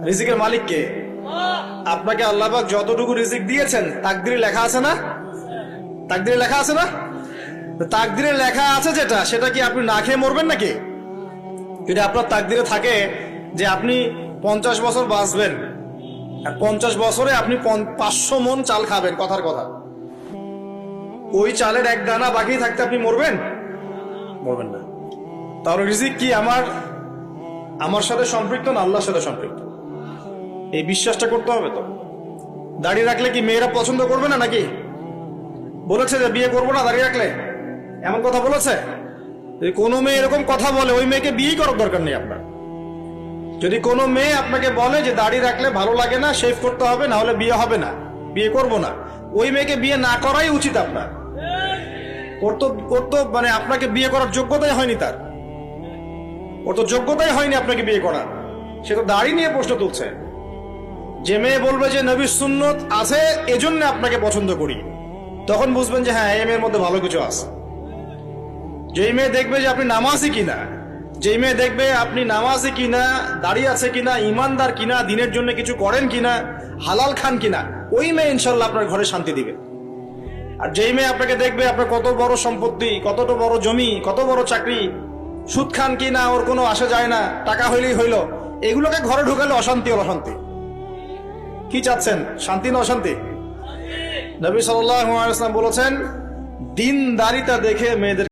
রিজিকের মালিক কে? আপনাকে আল্লাহ পাক যতটুকু রিজিক দিয়েছেন তাকদিরে লেখা আছে না? তাকদিরে লেখা আছে না? তাকদিরে লেখা আছে যেটা, সেটা কি আপনি না খেয়ে মরবেন নাকি? যদি আপনার তাকদিরে থাকে যে আপনি 50 বছর বাঁচবেন আর 50 বছরে আপনি 500 মন চাল খাবেন, কথার কথা, ওই চালের এক দানা বাকি থাকতে আপনি মরবেন? মরবেন না। তাহলে রিজিক কি আমার সাথে সম্পৃক্ত না আল্লাহর সাথে সম্পৃক্ত? এই বিশ্বাসটা করতে হবে। তো দাড়ি রাখলে কি মেয়েরা পছন্দ করবে না নাকি? বলেছে যে বিয়ে করবো না দাড়ি রাখলে, এমন কথা বলেছে? যদি কোনো মেয়ে এরকম কথা বলে, ওই মেয়েকে বিয়েই করার দরকার নেই আপনার। যদি কোনো মেয়ে আপনাকে বলে যে দাড়ি রাখলে ভালো লাগে না, শেভ করতে হবে, না হলে বিয়ে হবে না, বিয়ে করব না, ওই মেয়েকে বিয়ে না করাই উচিত আপনার। ওর তো মানে আপনাকে বিয়ে করার যোগ্যতাই হয়নি, ওর তো যোগ্যতাই হয়নি আপনাকে বিয়ে করার। সে তো দাড়ি নিয়ে প্রশ্ন তুলছে। যে মেয়ে বলবে যে নবীর সুন্নত আছে এজন্য আপনাকে পছন্দ করি, তখন বুঝবেন যে হ্যাঁ, এই মেয়ের মধ্যে ভালো কিছু আছে। যেই মেয়ে দেখবে যে আপনি নামাজি কিনা, যেই মেয়ে দেখবে আপনি নামাজি কিনা, দাঁড়িয়ে আছে কিনা, ইমানদার কিনা, দিনের জন্য কিছু করেন কিনা, হালাল খান কিনা, ওই মেয়ে ইনশাল্লাহ আপনার ঘরে শান্তি দিবে। আর যেই মেয়ে আপনাকে দেখবে আপনার কত বড় সম্পত্তি, কতটা বড় জমি, কত বড় চাকরি, সুদ খান কিনা ওর কোনো আসা যায় না, টাকা হইলেই হইল, এগুলোকে ঘরে ঢুকালে অশান্তি আর অশান্তি। কি চাচ্ছেন, শান্তি না অশান্তি? নবী সাল্লাল্লাহু আলাইহি ওয়াসাল্লাম বলেছেন, দিনদারিতা দেখে মেয়েদের